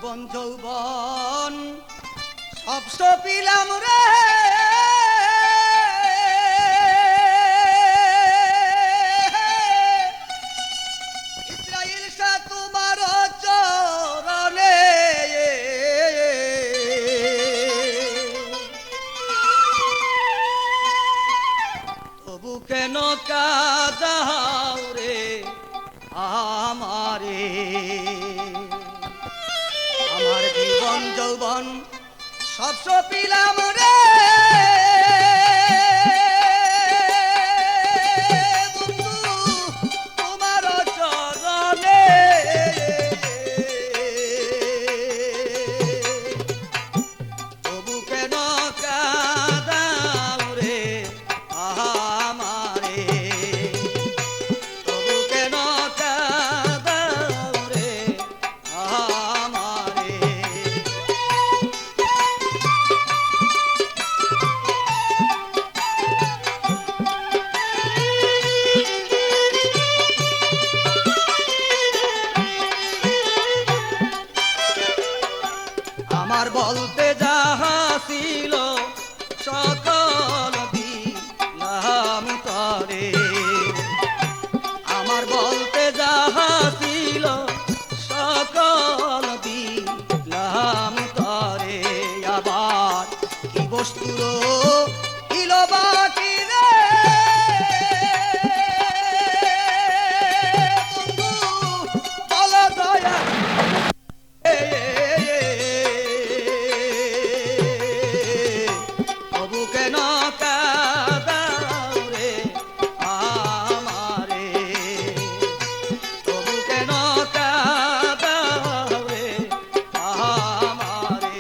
জীবন যৌবন সব সপিলাম রে, ইসরাইল শাহ তোমার চরণে। তবু কেন কাঁদাও রে আমারে, আমার জীবন যৌবন সব সপিলাম রে, বন্ধু তোমার চরণে। তবু কেন কাঁদাও রে আমারে, তবু কেন কাঁদাও রে আমারে। আমার বলতে যাহা ছিল সকল দিলাম তরে, আমার বলতে যাহা ছিল সকল দিলাম তরে। আবার কি বস্তুর ইলো বাকি রে, বন্ধু বল দয়া। তবু কেন কাঁদাও রে আমারে, তবু কেন কাঁদাও রে আমারে।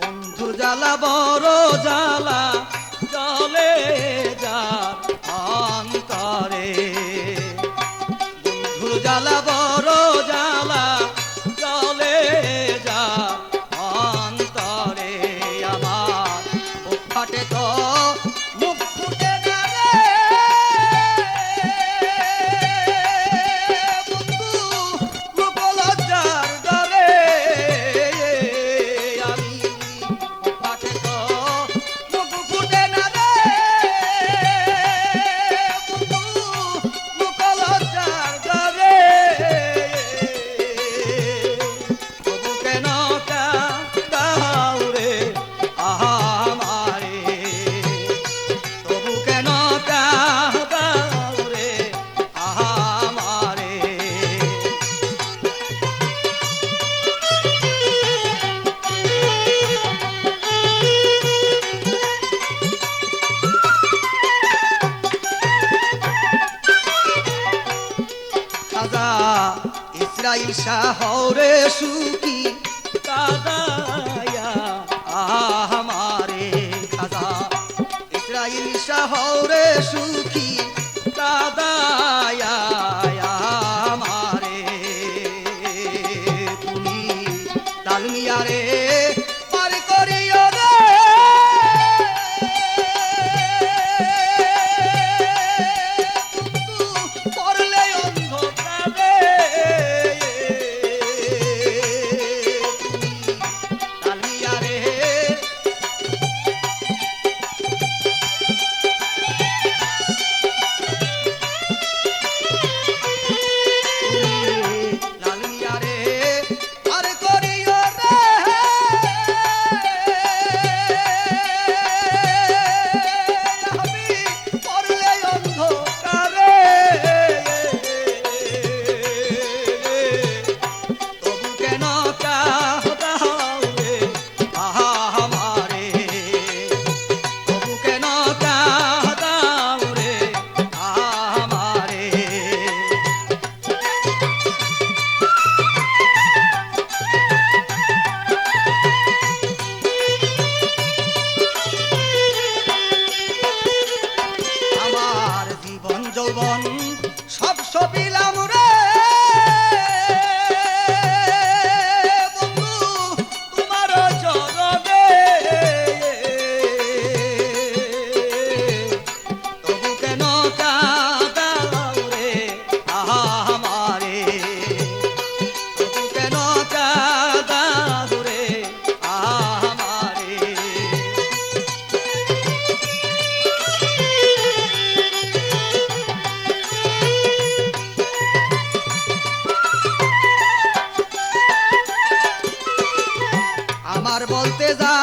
বন্ধুর জ্বালা বড় জ্বালা চলে যা অন্তরে, বন্ধুর জ্বালা বড় জ্বালা চলে যা অন্তরে। আমার বুক ফাটে তো মুখ ফুটে না রে, বন্ধু লোক লজ্জার ডরে। আমি বুক ফাটে তো মুখ ফুটে না রে, বন্ধু লোক লজ্জার ডরে। তবু কেন কাঁদাও রে আমারে, তবু কেন কাঁদাও রে আমারে। খাজা ইসরাইল শাহ রে সুখী কাদায়া আমারে, খাজা ইসরাইল শাহ রে সুখী কাদায়া আমারে। তুমি ডালমিয়া রে পার করিও রে, বন্ধু পড়লে অন্ধকারে। তুমি বলতে যা